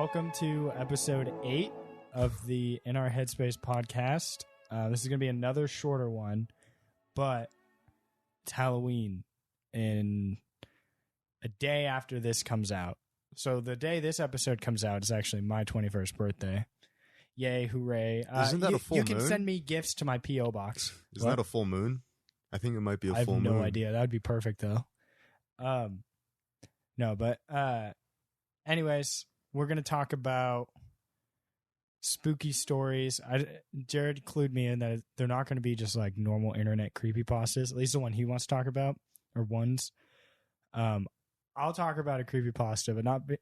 welcome to episode 8 of the In Our Headspace podcast. This is going to be another shorter one, but it's Halloween in a day after this comes out. So the day this episode comes out is actually my 21st birthday. Yay, hooray. Isn't that a full moon? You can send me gifts to my P.O. box. Isn't that a full moon? I think it might be a full moon. I have no idea. That would be perfect, though. Anyways, we're going to talk about spooky stories. Jared clued me in that they're not going to be just like normal internet creepypastas, at least the one he wants to talk about, or ones. I'll talk about a creepypasta, but not be,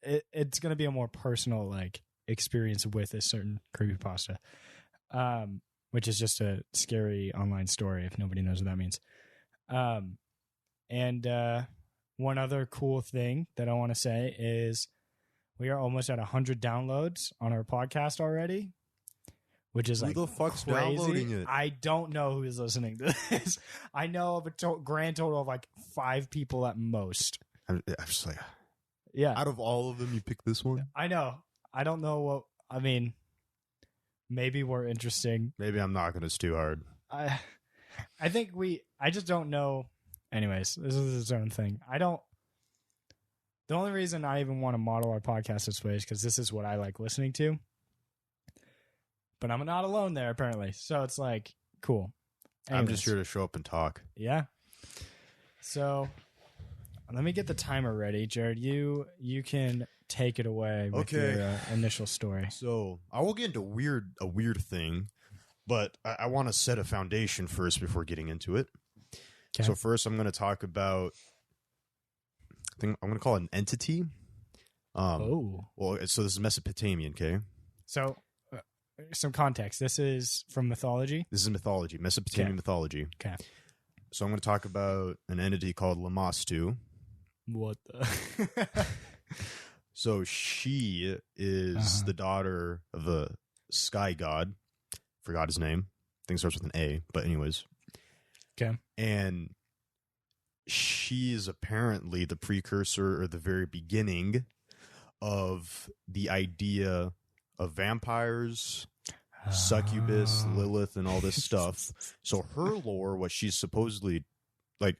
it's going to be a more personal like experience with a certain creepypasta, which is just a scary online story if nobody knows what that means. One other cool thing that I want to say is we are almost at 100 downloads on our podcast already, which is Who the fuck's crazy. downloading it? I don't know who is listening to this. I know of a grand total of like 5 people at most. I'm just like, Yeah. out of all of them, you pick this one? I know. I don't know what, I mean, maybe we're interesting. Maybe I'm knocking us too hard. I just don't know. Anyways, this is its own thing. The only reason I even want to model our podcast this way is because this is what I like listening to. But I'm not alone there, apparently. So it's like, cool. Anyways. I'm just here to show up and talk. Yeah. So let me get the timer ready. Jared, you can take it away with your initial story. So I will get into a weird thing, but I want to set a foundation first before getting into it. Okay. So first, I'm going to talk about. I'm going to call it an entity. Well, so this is Mesopotamian. Okay. So some context. This is from mythology. This is mythology, Mesopotamian mythology. Okay. So I'm going to talk about an entity called Lamashtu. What the? So she is the daughter of a sky god. Forgot his name. I think it starts with an A. But anyways. Okay. And she is apparently the precursor or the very beginning of the idea of vampires, succubus, Lilith, and all this stuff. So her lore, what she's supposedly like,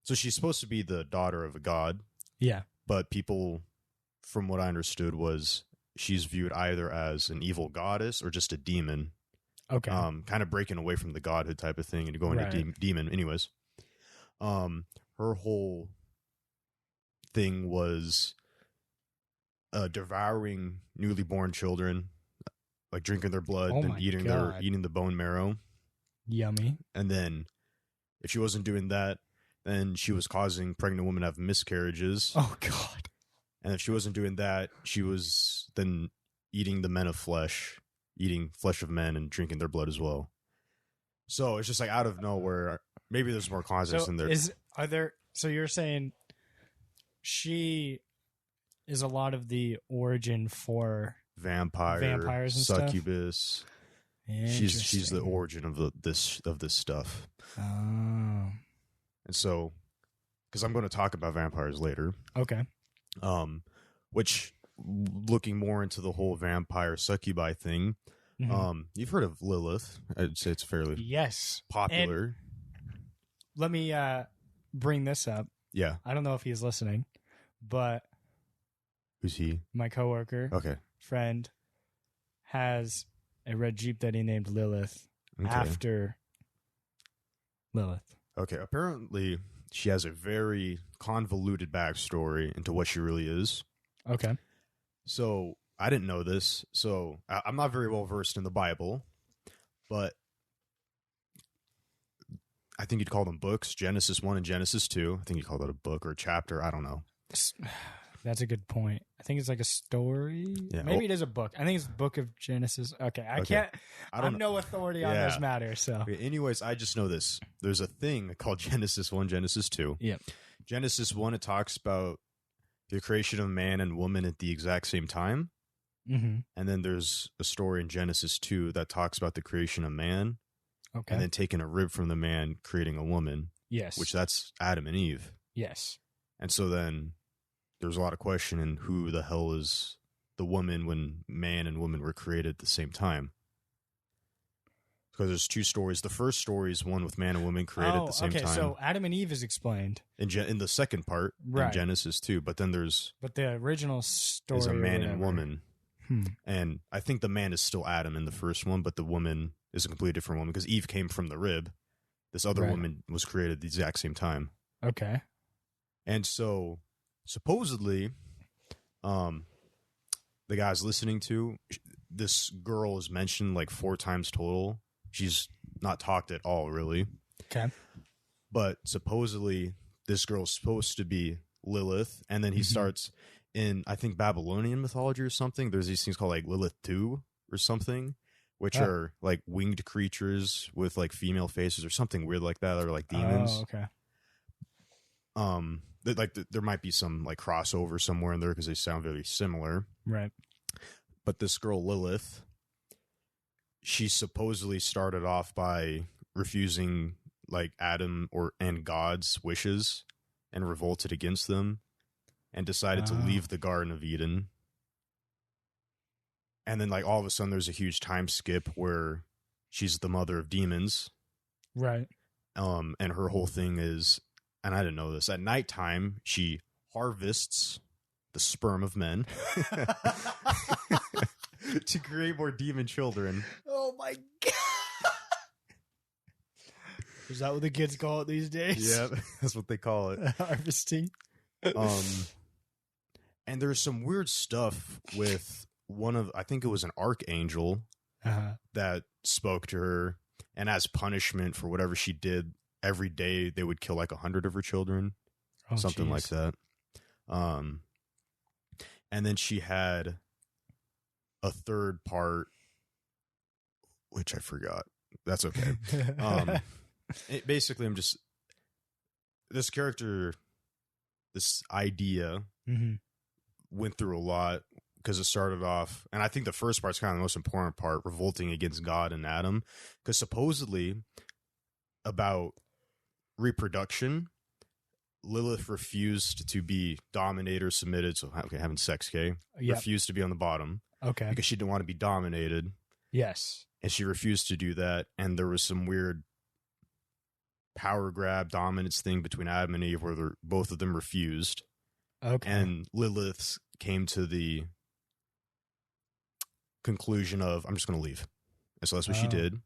so she's supposed to be the daughter of a god. Yeah. But people, from what I understood, was she's viewed either as an evil goddess or just a demon. Okay. Kind of breaking away from the godhood type of thing and going to demon. Anyways, her whole thing was devouring newly born children, like drinking their blood and eating the bone marrow. Yummy. And then, if she wasn't doing that, then she was causing pregnant women to have miscarriages. Oh God. And if she wasn't doing that, she was then eating the men of flesh. Eating flesh of men and drinking their blood as well. So it's just like out of nowhere. Maybe there's more context in there. So you're saying she is a lot of the origin for vampires and succubus. She's the origin of this stuff. Oh. And so, because I'm going to talk about vampires later. Okay. Which, looking more into the whole vampire succubi thing, you've heard of Lilith. I'd say it's fairly popular. And let me bring this up. Yeah. I don't know if he's listening, but who's he? My coworker, friend, has a red Jeep that he named Lilith after Lilith. Okay. Apparently, she has a very convoluted backstory into what she really is. Okay. So I didn't know this. So I'm not very well versed in the Bible, but I think you'd call them books, Genesis 1 and Genesis 2. I think you'd call that a book or a chapter. I don't know. That's a good point. I think it's like a story. Yeah. Maybe it is a book. I think it's the book of Genesis. Okay. I'm no authority on this matter. So okay, anyways, I just know this. There's a thing called Genesis 1, Genesis 2. Yeah. Genesis 1, it talks about the creation of man and woman at the exact same time. Mm-hmm. And then there's a story in Genesis 2 that talks about the creation of man. Okay. And then taking a rib from the man, creating a woman. Yes. Which that's Adam and Eve. Yes. And so then there's a lot of question in who the hell is the woman when man and woman were created at the same time. Because there's two stories. The first story is one with man and woman created at the same time. So Adam and Eve is explained In the second part, Right. in Genesis too. But then there's but the original story is a or man and whatever. woman. Hmm. And I think the man is still Adam in the first one, but the woman is a completely different woman because Eve came from the rib. This other Right. woman was created at the exact same time. Okay. And so supposedly, the guy's listening to, this girl is mentioned like 4 times total. She's not talked at all, really. Okay. But supposedly this girl's supposed to be Lilith. And then he starts in, I think, Babylonian mythology or something. There's these things called like Lilith 2 or something, which Oh. are like winged creatures with like female faces or something weird like that, or like demons. Oh, okay. There might be some like crossover somewhere in there because they sound very similar. Right. But this girl Lilith, she supposedly started off by refusing like Adam and God's wishes and revolted against them and decided to Oh. leave the Garden of Eden. And then like all of a sudden there's a huge time skip where she's the mother of demons. Right. And her whole thing is, and I didn't know this, at nighttime she harvests the sperm of men to create more demon children. Oh my god. Is that what the kids call it these days? Yeah, that's what they call it. Harvesting. And there's some weird stuff with I think it was an archangel Uh-huh. that spoke to her, and as punishment for whatever she did, every day they would kill like 100 of her children, Oh, something like jeez. that. And then she had a third part, which I forgot. That's okay. Basically, this character, this idea Mhm. went through a lot because it started off, and I think the first part's kind of the most important part, revolting against God and Adam, because supposedly about reproduction, Lilith refused to be dominated or submitted, so okay, having sex, okay? Yep. Refused to be on the bottom Okay. because she didn't want to be dominated, Yes. and she refused to do that, and there was some weird power grab dominance thing between Adam and Eve where both of them refused. Okay. And Lilith came to the conclusion of, I'm just going to leave. And so that's what she Oh. did.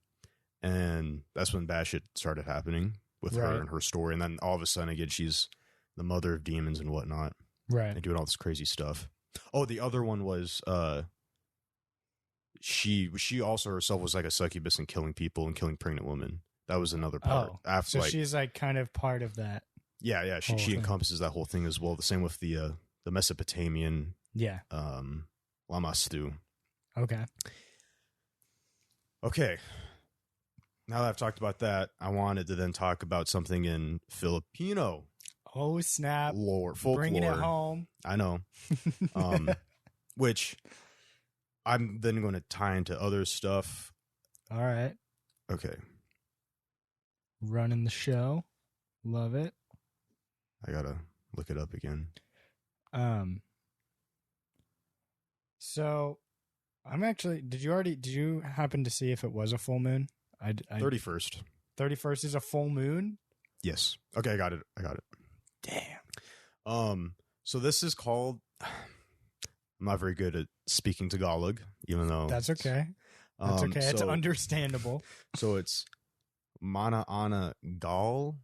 And that's when bad shit started happening with Right. her and her story. And then all of a sudden, again, she's the mother of demons and whatnot Right. and doing all this crazy stuff. Oh, the other one was she also herself was like a succubus and killing people and killing pregnant women. That was another part. Oh, After, so like, she's like kind of part of that. yeah, whole she thing. encompasses that whole thing as well. The same with the Mesopotamian Yeah. Lamastu. Okay. Okay. Now that I've talked about that, I wanted to then talk about something in Filipino Oh snap! folklore. Bringing it home. I know. Which I'm then going to tie into other stuff. All right. Okay. Running the show. Love it. I got to look it up again. So I'm actually, did you happen to see if it was a full moon? 31st. 31st is a full moon? Yes. Okay, I got it. Damn. So this is called, I'm not very good at speaking Tagalog, even though That's okay. That's okay. It's so- understandable. So it's Mana Ana Gal.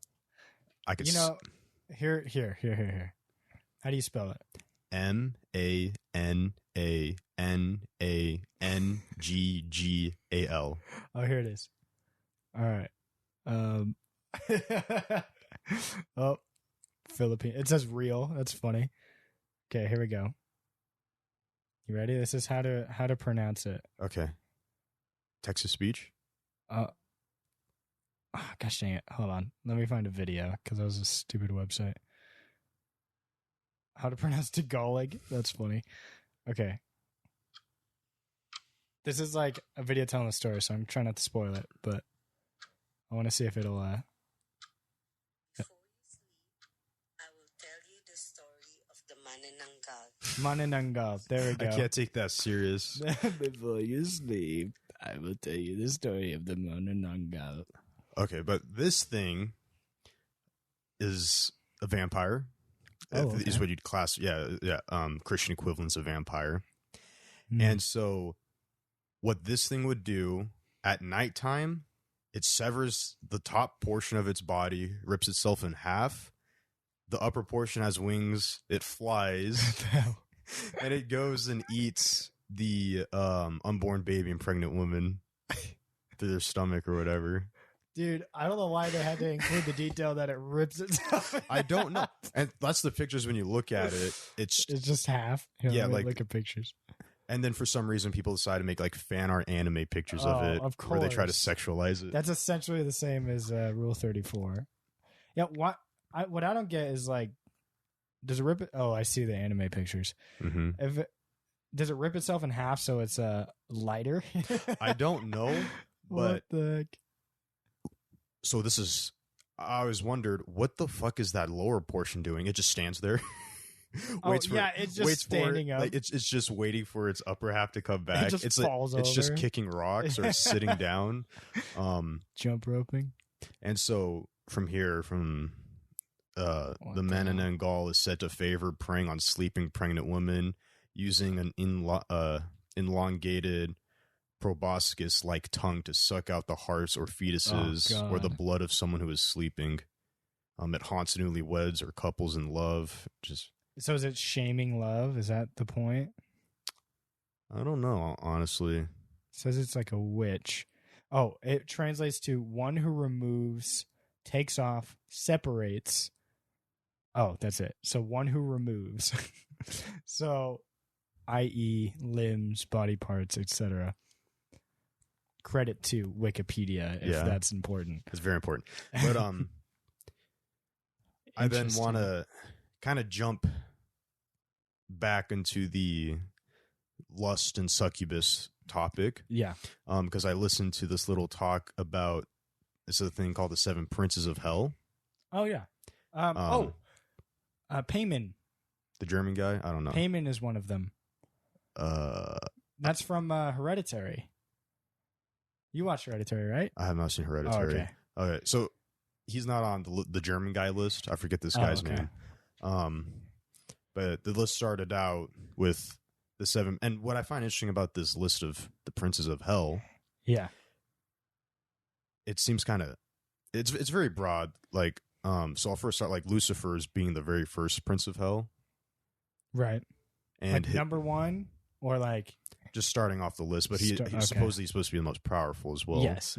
I could Here. How do you spell it? MANANANGGAL. Oh, here it is. All right. Oh, Philippine. It says real. That's funny. Okay, here we go. You ready? This is how to pronounce it. Okay. Texas speech. Gosh dang it. Hold on. Let me find a video because that was a stupid website. How to pronounce Tagalog. That's funny. Okay. This is like a video telling the story, so I'm trying not to spoil it, but I want to see if it'll Before you sleep, I will tell you the story of Manananggal. There we go. I can't take that serious. Before you sleep, I will tell you the story of the Manananggal. Okay, but this thing is a vampire. Oh, okay. Is what you'd class. Yeah. Christian equivalents of vampire. Hmm. And so, what this thing would do at nighttime, it severs the top portion of its body, rips itself in half. The upper portion has wings. It flies, and it goes and eats the unborn baby and pregnant woman through their stomach or whatever. Dude, I don't know why they had to include the detail that it rips itself. I don't know. And that's the pictures when you look at it. It's just half. Here, Yeah, let me like- look at pictures. and then for some reason people decide to make like fan art anime pictures of Oh, it, of where they try to course. sexualize it. That's essentially the same as Rule 34. Yeah, what I don't get is like, does it rip it? Oh, I see the anime pictures. hmm Does it rip itself in half so it's lighter? I don't know, What but the heck? so this is. I always wondered what the fuck is that lower portion doing? It just stands there. It's just waits for it, standing up. like it's just waiting for its upper half to come back. just it's falls it's just over. kicking rocks or sitting down. Jump roping. And so from here, from What the the Manananggal is said to favor preying on sleeping pregnant women using an elongated proboscis-like tongue to suck out the hearts or fetuses or the God. blood of someone who is sleeping. It haunts newlyweds or couples in love. So is it shaming love? Is that the point? I don't know, honestly. It says it's like a witch. Oh, it translates to one who removes, takes off, separates. Oh, that's it. So one who removes. So, i.e., limbs, body parts, etc. Credit to Wikipedia if Yeah. that's important. It's very important. But I then Interesting. want to kind of jump back into the lust and succubus topic. Yeah. Because I listened to this little talk about this is a thing called the Seven Princes of Hell. Oh yeah. Payman. The German guy, I don't know. Payman is one of them. That's from Hereditary. You watched Hereditary, right? I have not seen Hereditary. Oh, okay. Okay, so he's not on the German guy list. I forget this guy's okay. name. But the list started out with the seven. And what I find interesting about this list of the princes of hell, Yeah. it seems kind of it's very broad. Like, so I'll first start like Lucifer as being the very first prince of hell, Right. and Like number one or like just starting off the list. But he's okay. supposedly supposed to be the most powerful as well. yes.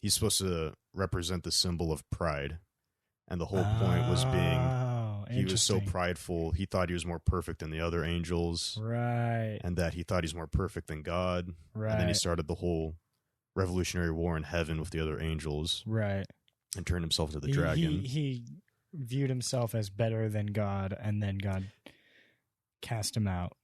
He's supposed to represent the symbol of pride, and the whole point was being he was so interesting. prideful. He thought he was more perfect than the other angels, Right. and that he thought he's more perfect than God. Right. And then he started the whole revolutionary war in heaven with the other angels right. and turned himself into the He- dragon. He viewed himself as better than God, and then God cast him out.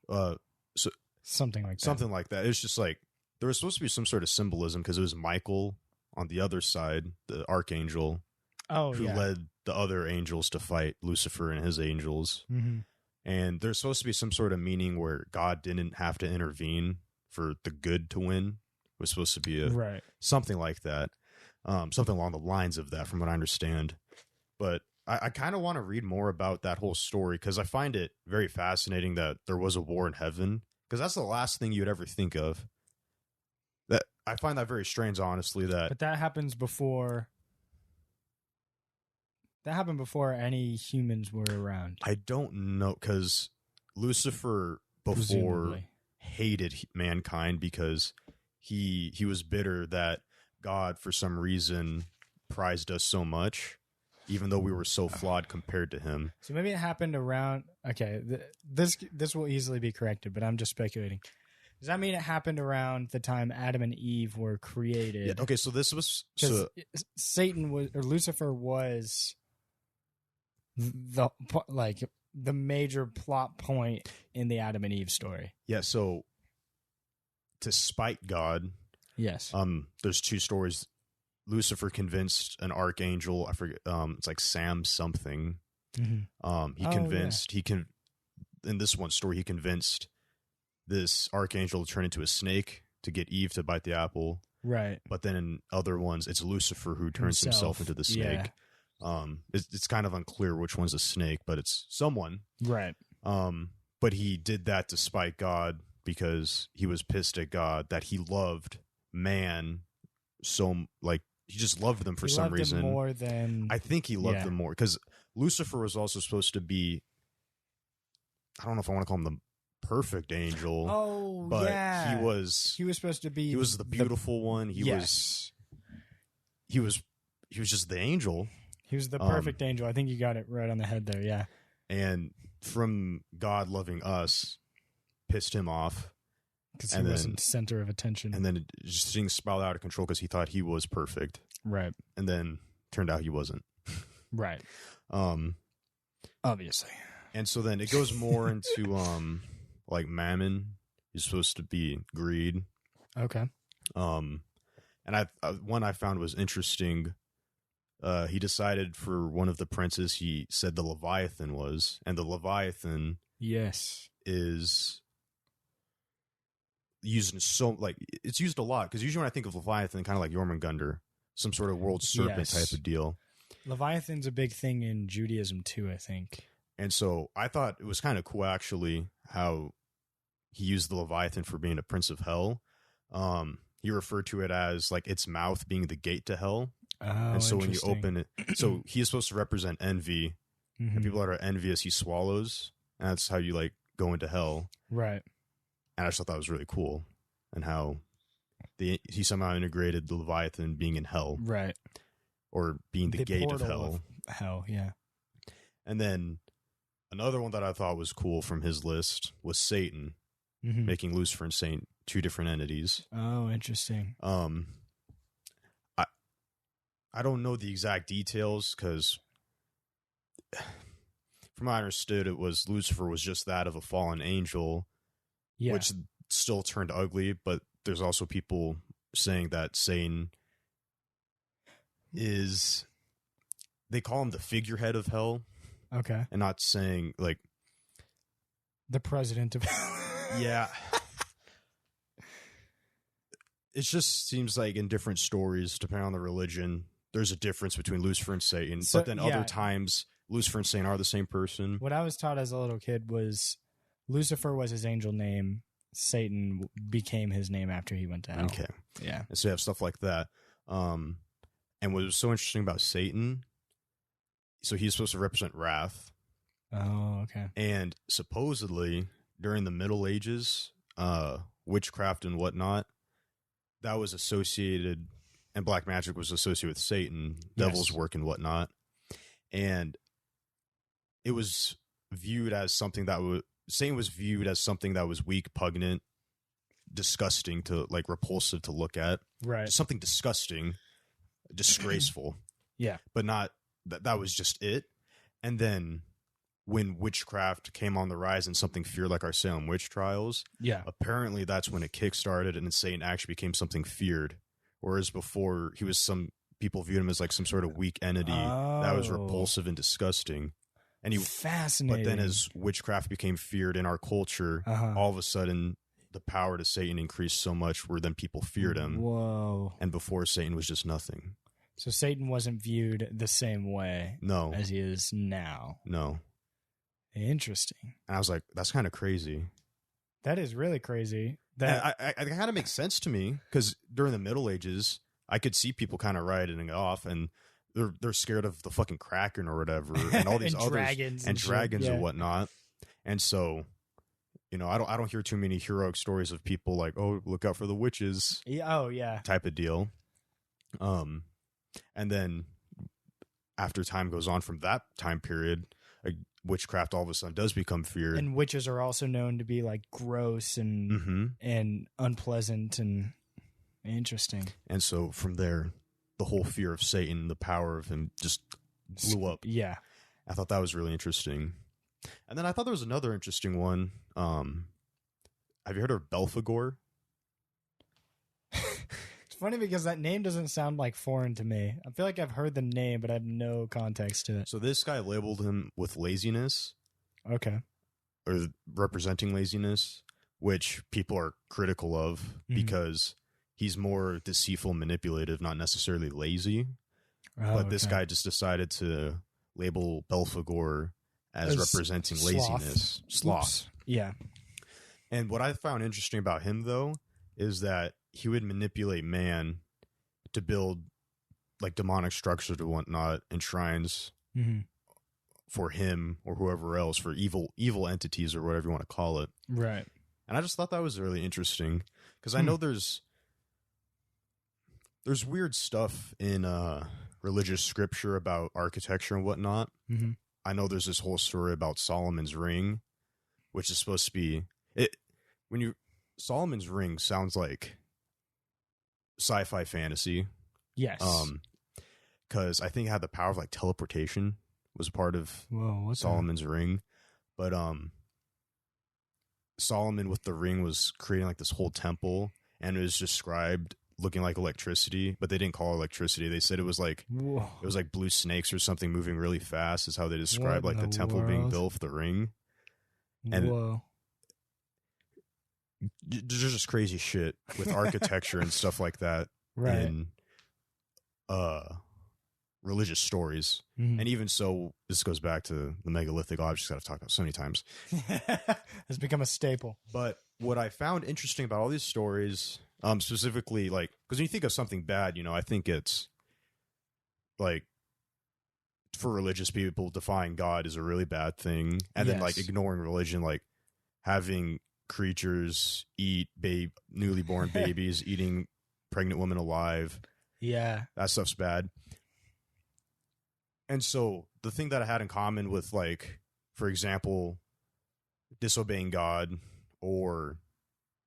Something like that. Something like that. It's just like there was supposed to be some sort of symbolism because it was Michael on the other side, the archangel, Oh, who yeah. led the other angels to fight Lucifer and his angels. Mm-hmm. And there's supposed to be some sort of meaning where God didn't have to intervene for the good to win. It was supposed to be Right. something like that. Something along the lines of that, from what I understand. But I kind of want to read more about that whole story because I find it very fascinating that there was a war in heaven, because that's the last thing you'd ever think of. That I find that very strange, honestly. But that happens before. That happened before any humans were around. I don't know, because Lucifer before presumably. hated mankind because he was bitter that God for some reason prized us so much, even though we were so flawed compared to him. So maybe it happened around. Okay, this will easily be corrected, but I'm just speculating. Does that mean it happened around the time Adam and Eve were created? Yeah, okay, so this was Because Satan was, or Lucifer was the major plot point in the Adam and Eve story. yeah, so to spite God, Yes. there's two stories. Lucifer convinced an archangel, I forget, it's like Sam something. Mm-hmm. He Oh, convinced in this one story, he convinced this archangel to turn into a snake to get Eve to bite the apple. Right. But then in other ones, it's Lucifer who turns himself into the snake. Yeah. It's kind of unclear which one's a snake, but it's someone. Right. But he did that to spite God because he was pissed at God that he loved man so, like, he just loved them for some reason. More than I think he loved them more because Lucifer was also supposed to be, I don't know if I want to call him the perfect angel. Oh, but yeah. he was supposed to be. He was the beautiful one. He was just the angel. He was the perfect angel. I think you got it right on the head there. Yeah. And from God loving us, pissed him off. Because he wasn't center of attention. And then just things spiraled out of control because he thought he was perfect. Right. And then turned out he wasn't. Right. Obviously. And so then it goes more into like mammon. He's supposed to be greed. Okay. And one I found was interesting. He decided for one of the princes, he said the Leviathan was, and the Leviathan is used in it's used a lot because usually when I think of Leviathan, kind of like Jormungandr, some sort of world serpent type of deal. Leviathan's a big thing in Judaism too, I think. And so I thought it was kind of cool actually how he used the Leviathan for being a prince of hell. He referred to it as like its mouth being the gate to hell. Oh, and so when you open it, so he is supposed to represent envy. Mm-hmm. And people that are envious, he swallows. And that's how you like go into hell. Right. And I just thought that was really cool. And how he somehow integrated the Leviathan being in hell. Right. Or being the gate of hell. Hell, yeah. And then another one that I thought was cool from his list was Satan, making Lucifer and Satan two different entities. Oh, interesting. I don't know the exact details because from what I understood, it was Lucifer was just that of a fallen angel, which still turned ugly. But there's also people saying that Satan is, they call him the figurehead of hell. Okay. And not saying like the president of hell. Yeah. It just seems like in different stories, depending on the religion, there's a difference between Lucifer and Satan. But then other times, Lucifer and Satan are the same person. What I was taught as a little kid was Lucifer was his angel name. Satan became his name after he went to hell. Okay. Yeah. And so you have stuff like that. And what was so interesting about Satan, so he's supposed to represent wrath. Oh, okay. And supposedly, during the Middle Ages, witchcraft and whatnot, that was associated, and black magic was associated with Satan, devil's work and whatnot. And it was viewed as something that was, Satan was viewed as something that was weak, pungent, disgusting to, like, repulsive to look at. Right. Something disgusting, disgraceful. Yeah. But not, that was just it. And then when witchcraft came on the rise and something feared like our Salem witch trials, apparently that's when it kickstarted and Satan actually became something feared. Whereas before, he was people viewed him as like some sort of weak entity that was repulsive and disgusting. And fascinating. But then as witchcraft became feared in our culture, all of a sudden the power to Satan increased so much where then people feared him. Whoa. And before, Satan was just nothing. So Satan wasn't viewed the same way as he is now. No. Interesting. And I was like, that's kind of crazy. That is really crazy. That it kind of makes sense to me because during the Middle Ages, I could see people kind of writing it off and they're scared of the fucking Kraken or whatever and all these and others dragons and whatnot. And so, you know, I don't hear too many heroic stories of people like, oh, look out for the witches. Type of deal. And then after time goes on from that time period, witchcraft all of a sudden does become feared. And witches are also known to be like gross and unpleasant and interesting. And so from there, the whole fear of Satan, the power of him just blew up. Yeah. I thought that was really interesting. And then I thought there was another interesting one. Have you heard of Belphegor? It's funny because that name doesn't sound like foreign to me. I feel like I've heard the name, but I have no context to it. So this guy labeled him with laziness. Okay. or representing laziness, which people are critical of because he's more deceitful, manipulative, not necessarily lazy. But this guy just decided to label Belphegor as representing laziness. Sloth. Yeah. And what I found interesting about him, though, is that he would manipulate man to build like demonic structures and whatnot and shrines for him or whoever else, for evil entities or whatever you want to call it. Right. And I just thought that was really interesting because I know there's weird stuff in religious scripture about architecture and whatnot. I know there's this whole story about Solomon's ring, which is supposed to be it. Solomon's ring sounds like sci-fi fantasy. Yes. Because I think it had the power of like teleportation was part of Solomon's ring, but Solomon with the ring was creating like this whole temple, and it was described looking like electricity, but they didn't call it electricity. They said it was like blue snakes or something moving really fast. Is how they described like the temple being built for the ring. And there's just crazy shit with architecture and stuff like that in religious stories. And even so, this goes back to the megalithic objects that I've talked about so many times. It's become a staple. But what I found interesting about all these stories, specifically, like, because when you think of something bad, I think it's like for religious people, defying God is a really bad thing. And then like ignoring religion, like having creatures eat newly born babies, eating pregnant women alive. Yeah. That stuff's bad. And so the thing that I had in common with, like, for example, disobeying God or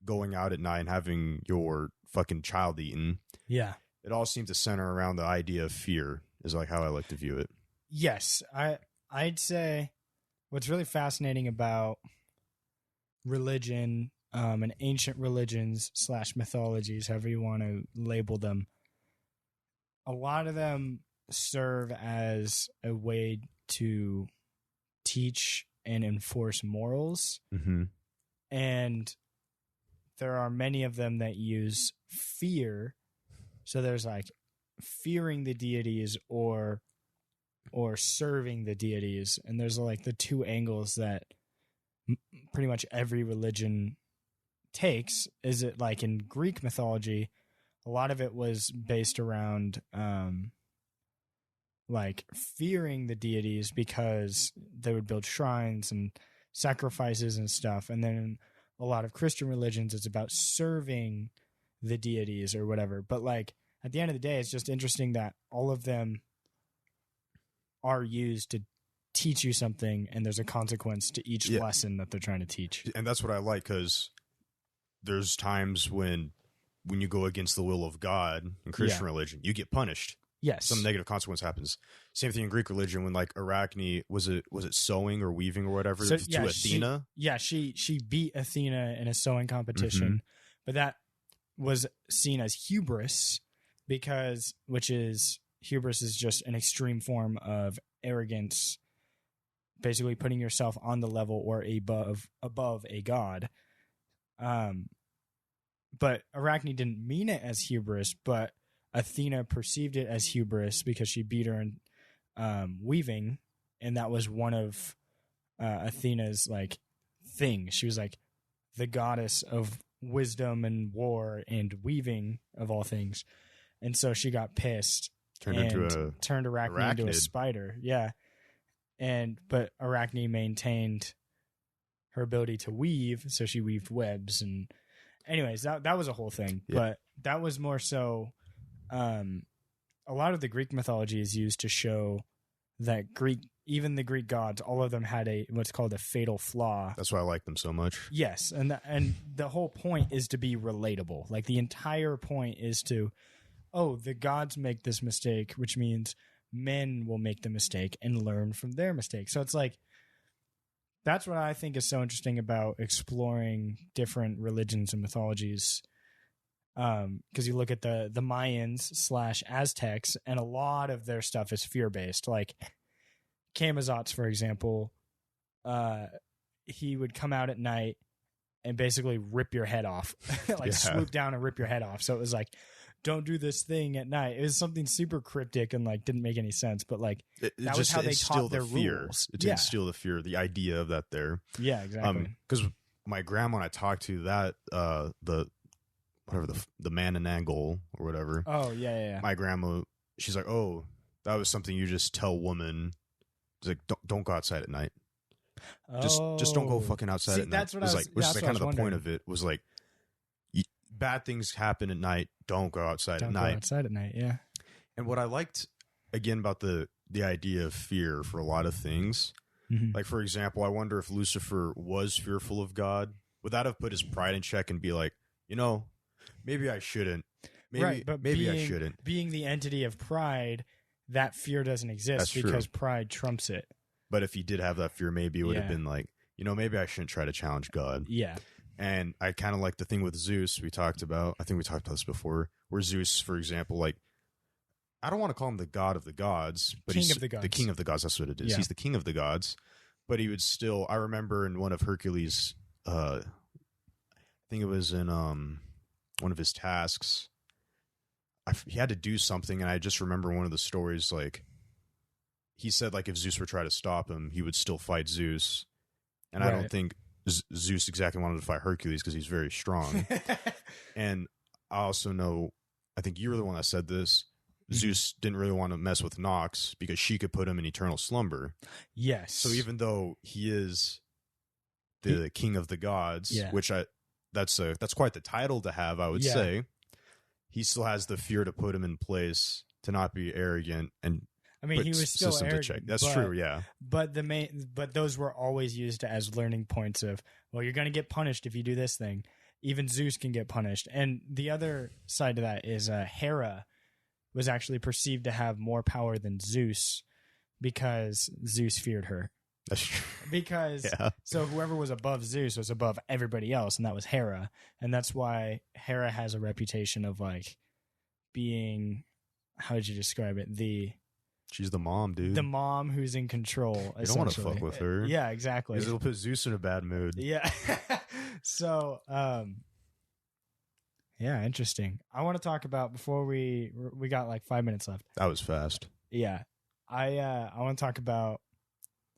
going out at night and having your fucking child eaten. Yeah. It all seemed to center around the idea of fear is like how I like to view it. Yes. I'd say what's really fascinating about religion and ancient religions / mythologies, however you want to label them, a lot of them serve as a way to teach and enforce morals. And there are many of them that use fear. So there's like fearing the deities or serving the deities. And there's like the two angles that pretty much every religion takes. Is it like in Greek mythology, a lot of it was based around like fearing the deities because they would build shrines and sacrifices and stuff. And then a lot of Christian religions, it's about serving the deities or whatever. But like at the end of the day, it's just interesting that all of them are used to teach you something, and there's a consequence to each lesson that they're trying to teach. And that's what I like, because there's times when you go against the will of God in Christian religion, you get punished. Yes. Some negative consequence happens. Same thing in Greek religion when like Arachne, was it sewing or weaving or whatever to Athena? She beat Athena in a sewing competition, but that was seen as hubris hubris is just an extreme form of arrogance, basically putting yourself on the level or above a god. But Arachne didn't mean it as hubris, but Athena perceived it as hubris because she beat her in weaving, and that was one of Athena's like things. She was like the goddess of wisdom and war and weaving of all things, and so she got pissed, turned Arachne into a spider. Yeah, but Arachne maintained her ability to weave, so she weaved webs. And anyways, that was a whole thing, but that was more so. A lot of the Greek mythology is used to show that even the Greek gods, all of them had what's called a fatal flaw. That's why I like them so much. Yes, and the whole point is to be relatable. Like the entire point is to, the gods make this mistake, which means men will make the mistake and learn from their mistake. So it's like, that's what I think is so interesting about exploring different religions and mythologies. Because you look at the Mayans / Aztecs, and a lot of their stuff is fear based. Like Camazotz, for example, he would come out at night and basically rip your head off, like swoop down and rip your head off. So it was like, don't do this thing at night. It was something super cryptic and like didn't make any sense, but like that was how they taught their rules. It did instill the fear, the idea of that there. Yeah, exactly. Because my grandma and I talked to that the man in angle or whatever. Oh yeah. My grandma, she's like, oh, that was something you just tell women. It's like don't go outside at night. Just don't go fucking outside at night. That's what I was like, which is like kind of the wondering. point of it was like, bad things happen at night. Don't go outside Don't at go night. outside at night. Yeah. And what I liked again about the idea of fear for a lot of things, like for example, I wonder if Lucifer was fearful of God. Would that have put his pride in check and be like, maybe I shouldn't. Maybe I shouldn't. Being the entity of pride, that fear doesn't exist because pride trumps it. But if he did have that fear, maybe it would have been like, maybe I shouldn't try to challenge God. Yeah. And I kind of like the thing with Zeus we talked about. I think we talked about this before, where Zeus, for example, like, I don't want to call him the god of the gods, but he's the king of the gods. That's what it is. Yeah. He's the king of the gods, but he would still, I remember in one of Hercules, I think it was in one of his tasks, he had to do something. And I just remember one of the stories, like, he said, like, if Zeus were to try to stop him, he would still fight Zeus. And I don't think Zeus exactly wanted to fight Hercules because he's very strong. And I also know, I think you were the one that said this, Zeus didn't really want to mess with Nox because she could put him in eternal slumber. Yes. So even though he is the king of the gods, which that's quite the title to have, I would say, he still has the fear to put him in place, to not be arrogant and he was still arrogant. That's true, yeah. But those were always used as learning points of, well, you're going to get punished if you do this thing. Even Zeus can get punished. And the other side of that is Hera was actually perceived to have more power than Zeus because Zeus feared her. That's true. Because so whoever was above Zeus was above everybody else, and that was Hera. And that's why Hera has a reputation of like being, how would you describe it? She's the mom, dude. The mom who's in control. You don't want to fuck with her. Yeah, exactly. Because it'll put Zeus in a bad mood. Yeah. So, yeah, interesting. I want to talk about, before we got like 5 minutes left. That was fast. Yeah. I want to talk about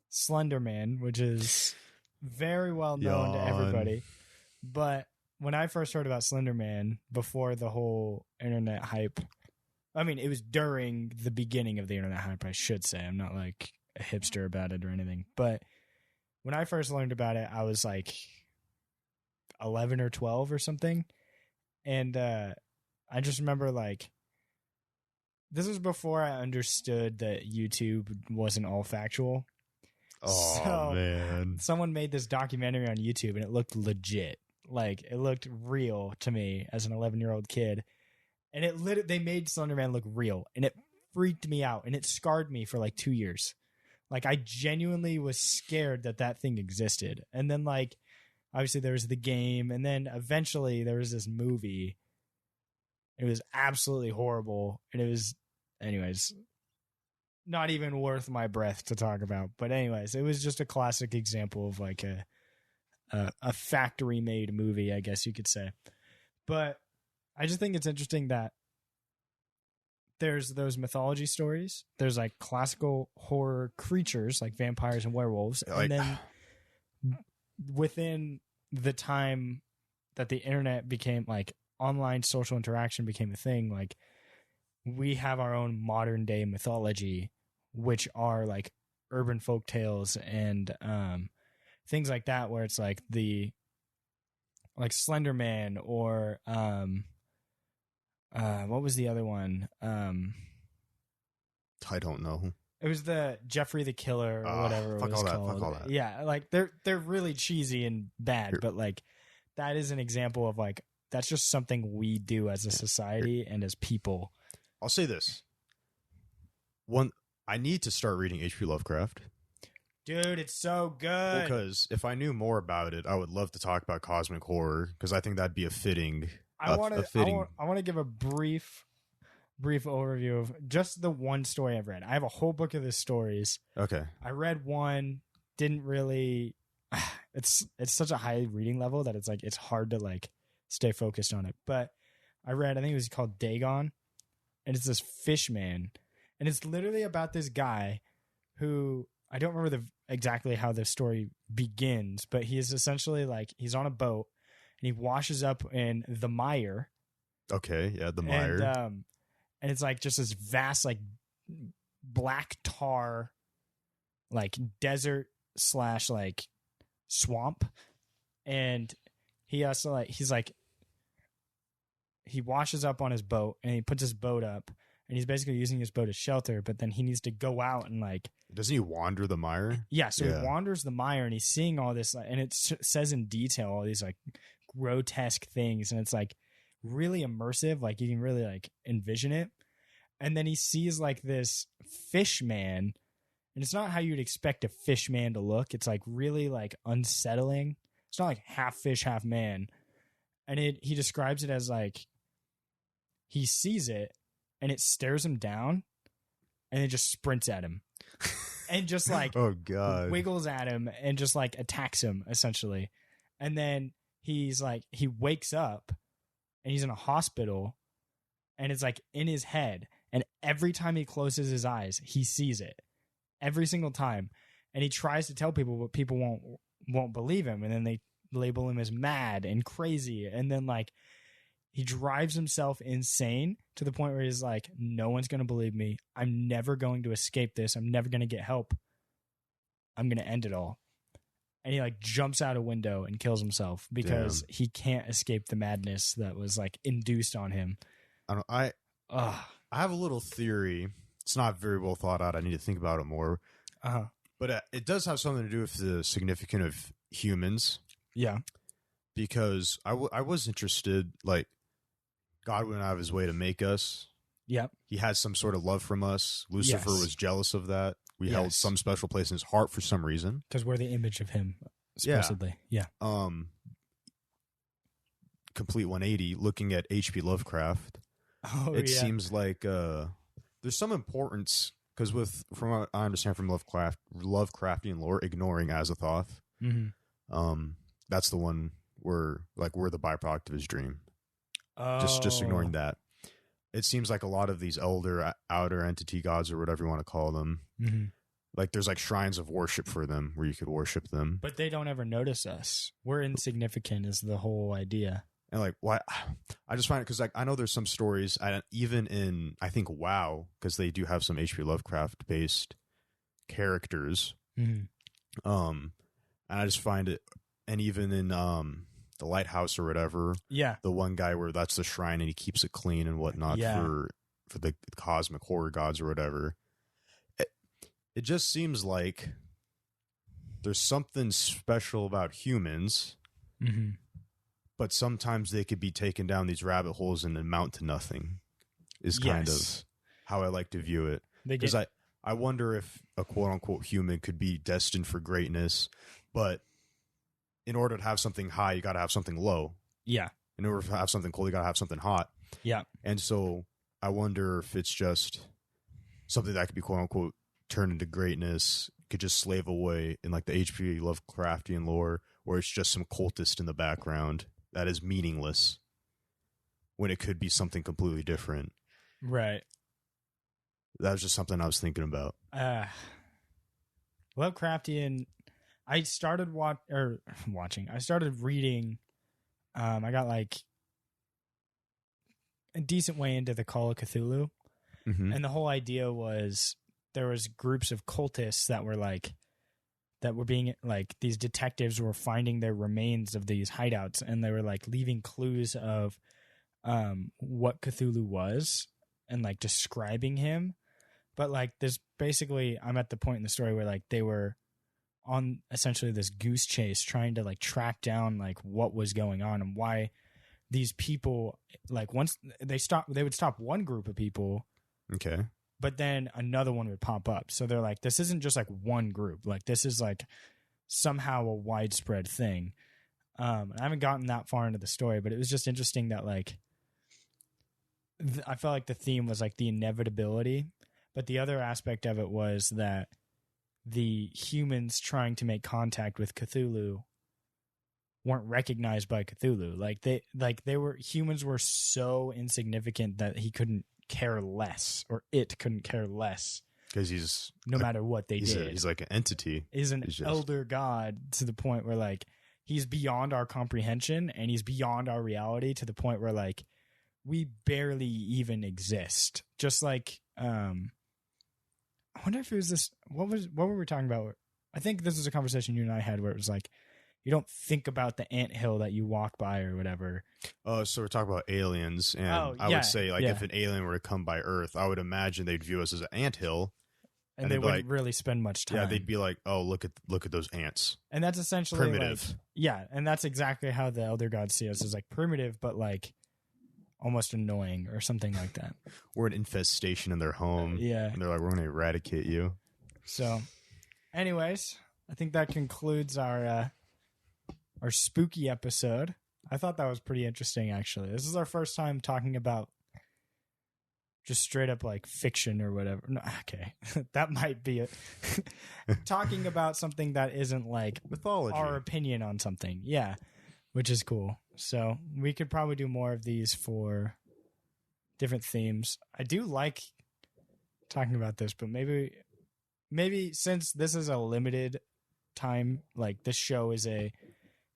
Slender Man, which is very well known to everybody. But when I first heard about Slender Man, before the whole internet hype, it was during the beginning of the internet hype, I should say. I'm not like a hipster about it or anything. But when I first learned about it, I was like 11 or 12 or something. And I just remember, like, this was before I understood that YouTube wasn't all factual. Oh, man. Someone made this documentary on YouTube, and it looked legit. Like, it looked real to me as an 11-year-old kid. And they made Slender Man look real, and it freaked me out, and it scarred me for like 2 years. Like, I genuinely was scared that thing existed. And then, like, obviously there was the game, and then eventually there was this movie. It was absolutely horrible, and it was, anyways, not even worth my breath to talk about. But anyways, it was just a classic example of like a factory-made movie, I guess you could say. But I just think it's interesting that there's those mythology stories. There's like classical horror creatures like vampires and werewolves. And then within the time that the internet became, like, online social interaction became a thing, like, we have our own modern day mythology, which are like urban folk tales and things like that, where it's like like Slender Man or what was the other one? I don't know. It was the Jeffrey the Killer or whatever it was called. Fuck all that. Yeah, like they're really cheesy and bad, but like that is an example of like that's just something we do as a society and as people. I'll say this. I need to start reading H.P. Lovecraft. Dude, it's so good. Because if I knew more about it, I would love to talk about cosmic horror, because I think that'd be a fitting. I want to give a brief overview of just the one story I've read. I have a whole book of his stories. Okay. I read one, didn't really. it's such a high reading level that it's like it's hard to like stay focused on it. But I think it was called Dagon, and it's this fish man, and it's literally about this guy who I don't remember exactly how the story begins, but he is essentially like he's on a boat and he washes up in the mire. Okay, yeah, the mire. And it's like just this vast like black tar like desert / like swamp. And he also like he washes up on his boat and he puts his boat up and he's basically using his boat as shelter, but then he needs to go out and like doesn't he wander the mire? Yeah, so he wanders the mire and he's seeing all this and it says in detail all these like grotesque things, and it's like really immersive, like you can really like envision it. And then he sees like this fish man, and it's not how you'd expect a fish man to look. It's like really like unsettling. It's not like half fish, half man. And he describes it as like he sees it and it stares him down and it just sprints at him and just like oh god, wiggles at him and just like attacks him essentially. And then he's like, he wakes up and he's in a hospital and it's like in his head. And every time he closes his eyes, he sees it every single time. And he tries to tell people, but people won't believe him. And then they label him as mad and crazy. And then like he drives himself insane to the point where he's like, no one's going to believe me. I'm never going to escape this. I'm never going to get help. I'm going to end it all. And he like jumps out a window and kills himself because he can't escape the madness that was like induced on him. I have a little theory. It's not very well thought out. I need to think about it more. But it does have something to do with the significance of humans. Yeah. Because I was interested, like, God went out of his way to make us. Yep. He had some sort of love from us. Lucifer was jealous of that. We held some special place in his heart for some reason. Because we're the image of him, supposedly. Yeah. Complete 180, looking at H.P. Lovecraft. It seems like there's some importance, because from what I understand from Lovecraftian lore, ignoring Azathoth. Mm-hmm. That's the one where like we're the byproduct of his dream. Just ignoring that. It seems like a lot of these outer entity gods, or whatever you want to call them, like there's like shrines of worship for them where you could worship them. But they don't ever notice us. We're insignificant is the whole idea. And like, why? I just find it because like I know there's some stories, even in I think WoW, because they do have some H.P. Lovecraft based characters. And I just find it, and even in the lighthouse or whatever, the one guy where that's the shrine and he keeps it clean and whatnot for the cosmic horror gods or whatever. It just seems like there's something special about humans. But sometimes they could be taken down these rabbit holes and amount to nothing is kind of how I like to view it. Because I wonder if a quote-unquote human could be destined for greatness, but in order to have something high, you got to have something low. Yeah. In order to have something cold, you got to have something hot. Yeah. And so I wonder if it's just something that could be quote-unquote turned into greatness, could just slave away in like the H.P. Lovecraftian lore, or it's just some cultist in the background that is meaningless when it could be something completely different. Right. That was just something I was thinking about. Lovecraftian, I started watching. I started reading. I got like a decent way into the Call of Cthulhu. And the whole idea was there was groups of cultists that were being like, these detectives were finding their remains of these hideouts, and they were like leaving clues of what Cthulhu was and like describing him. But like there's basically, I'm at the point in the story where like they were on essentially this goose chase trying to like track down like what was going on and why these people, like once they would stop one group of people. Okay. But then another one would pop up. So they're like, this isn't just like one group. Like this is like somehow a widespread thing. I haven't gotten that far into the story, but it was just interesting that like, I felt like the theme was like the inevitability, but the other aspect of it was that the humans trying to make contact with Cthulhu weren't recognized by Cthulhu. Humans were so insignificant that he couldn't care less, or it couldn't care less, because he's no matter what they did. He's like an entity. Is an elder god to the point where like he's beyond our comprehension and he's beyond our reality to the point where like we barely even exist. Just like I wonder if it was this. What were we talking about? I think this was a conversation you and I had where it was like, you don't think about the anthill that you walk by or whatever. Oh, so we're talking about aliens, and I would say like if an alien were to come by Earth, I would imagine they'd view us as an anthill, and they wouldn't really spend much time. Yeah, they'd be like, "Oh, look at those ants." And that's essentially primitive. And that's exactly how the elder gods see us, as like primitive, but like almost annoying or something like that. We're an infestation in their home. And they're like, "We're going to eradicate you." So, anyways, I think that concludes our spooky episode. I thought that was pretty interesting, actually. This is our first time talking about just straight up like fiction or whatever. No, okay, that might be it. Talking about something that isn't like mythology, our opinion on something. Yeah, which is cool. So we could probably do more of these for different themes. I do like talking about this, but maybe since this is a limited time, like this show is a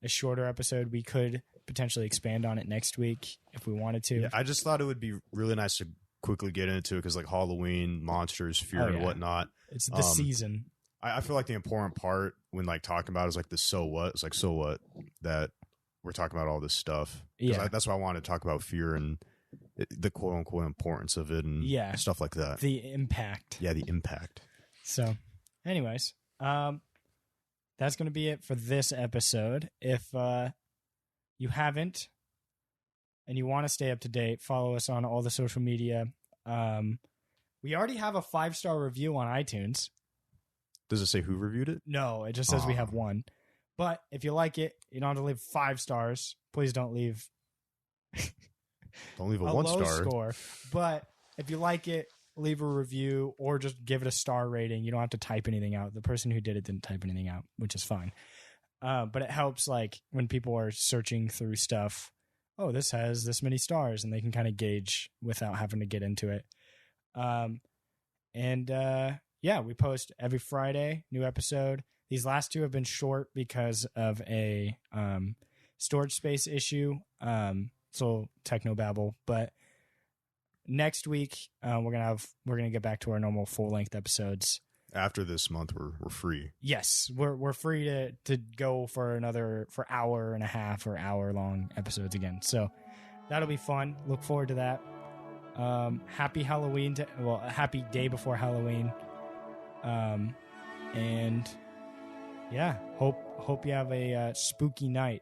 shorter episode, we could potentially expand on it next week if we wanted to. Yeah, I just thought it would be really nice to quickly get into it because like Halloween, monsters, fear, and whatnot. It's the season. I feel like the important part when like talking about it is like the so what. It's like, so what that we're talking about all this stuff. Yeah, that's why I wanted to talk about fear and the quote unquote importance of it and stuff like that. The impact. Yeah, the impact. So, anyways, that's going to be it for this episode. If you haven't and you want to stay up to date, follow us on all the social media. We already have a 5-star review on iTunes. Does it say who reviewed it? No, it just says we have one. But if you like it, you don't have to leave 5 stars. Please don't leave don't leave a 1-star score. But if you like it, leave a review or just give it a star rating. You don't have to type anything out. The person who did it didn't type anything out, which is fine. But it helps like when people are searching through stuff. Oh, this has this many stars, and they can kind of gauge without having to get into it. We post every Friday, new episode. These last 2 have been short because of a storage space issue. So technobabble, but next week we're gonna get back to our normal full-length episodes. After this month, we're free. Yes, we're free to go for hour and a half or hour-long episodes again. So that'll be fun. Look forward to that. Happy Halloween! A happy day before Halloween. And yeah, hope you have a spooky night.